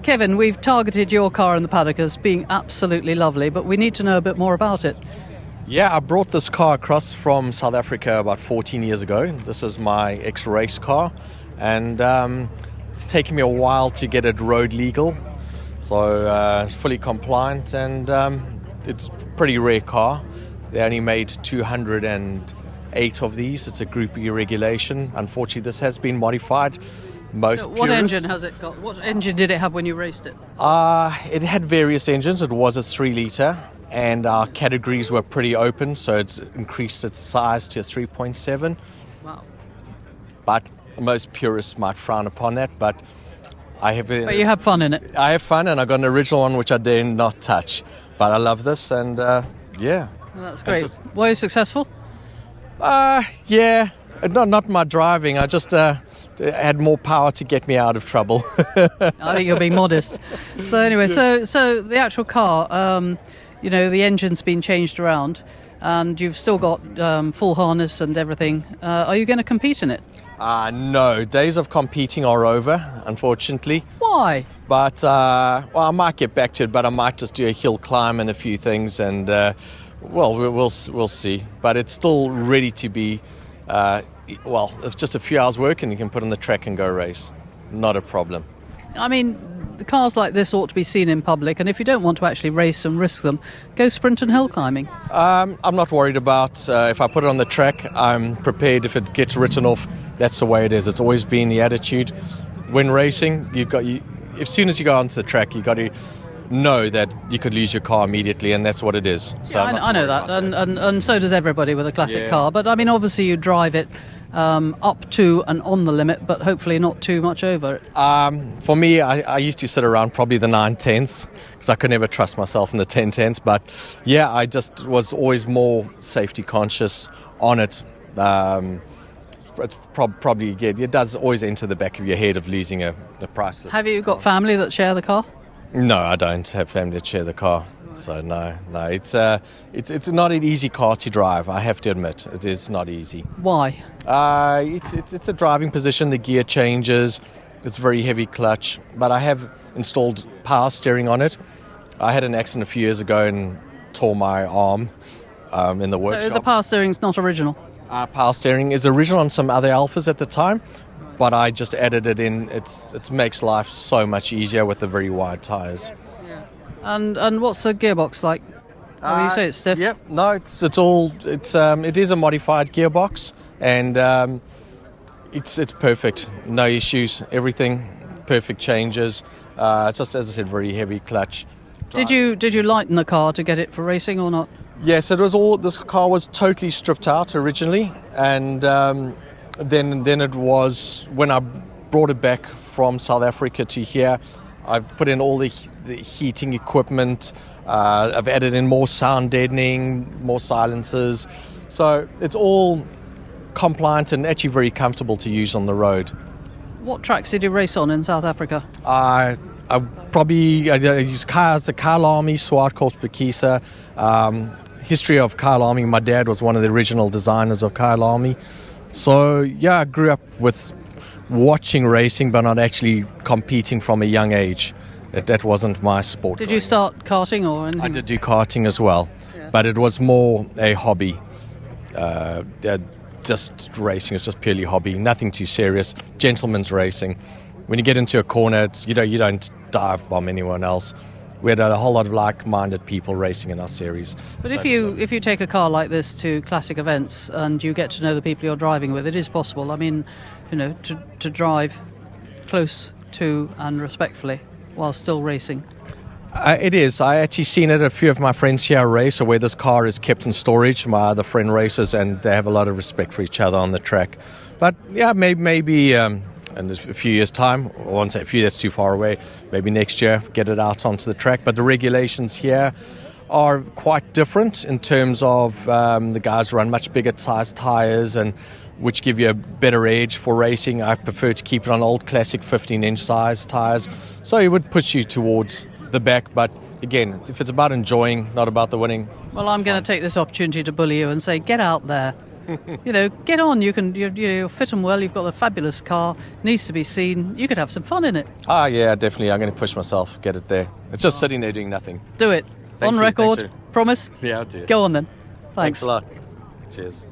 Kevin, we've targeted your car in the paddock as being absolutely lovely, but we need to know a bit more about it. Yeah, I brought this car across from South Africa about 14 years ago. This is my ex-race car, and it's taken me a while to get it road legal, so fully compliant, and it's a pretty rare car. They only made 208 of these. It's a Group E regulation. Unfortunately, this has been modified. What engine has it got? What engine did it have when you raced it? It had various engines. It was a 3-litre, and our categories were pretty open, so it's increased its size to a 3.7. Wow. But most purists might frown upon that, but But you have fun in it. I have fun, and I got an original one which I dare not touch. But I love this, and yeah. Well, that's great. Were you successful? Yeah. Not my driving. I just had more power to get me out of trouble. I think you're being modest. So anyway, so the actual car, the engine's been changed around, and you've still got full harness and everything. Are you going to compete in it? No. Days of competing are over, unfortunately. Why? But I might get back to it. But I might just do a hill climb and a few things, and we'll see. But it's still ready to be. It's just a few hours work and you can put on the track and go race. Not a problem. I mean, the cars like this ought to be seen in public, and if you don't want to actually race and risk them, go sprint and hill climbing. I'm not worried about if I put it on the track. I'm prepared if it gets written off. That's the way it is. It's always been the attitude. When racing, as soon as you go onto the track, you've got to know that you could lose your car immediately, and that's what it is. So yeah, I know that, and so does everybody with a classic car. But I mean, obviously you drive it up to and on the limit, but hopefully not too much over it. For me, I used to sit around probably the 9/10s because I could never trust myself in the 10/10s. But yeah, I just was always more safety conscious on it. It's probably it does always enter the back of your head of losing a priceless. Have you got family that share the car? No, I don't have family that share the car. So no, it's not an easy car to drive. I have to admit, it is not easy. Why? It's a driving position. The gear changes. It's very heavy clutch. But I have installed power steering on it. I had an accident a few years ago and tore my arm in the workshop. So the power steering's not original? Power steering is original on some other Alfas at the time, but I just added it in. It makes life so much easier with the very wide tyres. Yeah. And what's the gearbox like? You say it's stiff. Yep. No, it is a modified gearbox, and it's perfect. No issues. Everything perfect changes. It's just, as I said, very heavy clutch. Did you lighten the car to get it for racing or not? Yes, this car was totally stripped out originally, and then it was when I brought it back from South Africa to here. I've put in all the heating equipment. I've added in more sound deadening, more silencers, so it's all compliant and actually very comfortable to use on the road. What tracks did you race on in South Africa? I used cars, the Kyle Army, Swartkorps, Bekisa. History of Kyle Army. My dad was one of the original designers of Kyle Army. So yeah, I grew up with watching racing, but not actually competing from a young age. That wasn't my sport. Did you start karting or anything? I did do karting as well, but it was more a hobby. Just racing is just purely hobby, nothing too serious. Gentleman's racing. When you get into a corner, you don't dive bomb anyone else. We had a whole lot of like-minded people racing in our series. But if you take a car like this to classic events and you get to know the people you're driving with, it is possible. I mean, to drive close to and respectfully while still racing. It is. I actually seen it. A few of my friends here race, or where this car is kept in storage. My other friend races, and they have a lot of respect for each other on the track. But yeah, maybe. In a few years' time, I won't say a few, that's too far away, maybe next year, get it out onto the track. But the regulations here are quite different in terms of the guys run much bigger size tyres, and which give you a better edge for racing. I prefer to keep it on old classic 15-inch size tyres, so it would push you towards the back. But again, if it's about enjoying, not about the winning. Well, I'm going to take this opportunity to bully you and say, get out there. Get on. You're fit and well. You've got a fabulous car. Needs to be seen. You could have some fun in it. Yeah, definitely. I'm going to push myself, get it there. It's just sitting there doing nothing. Do it. Thank On you, record. thank you. Promise? Yeah, I'll do it. Go on then. Thanks a lot. Cheers.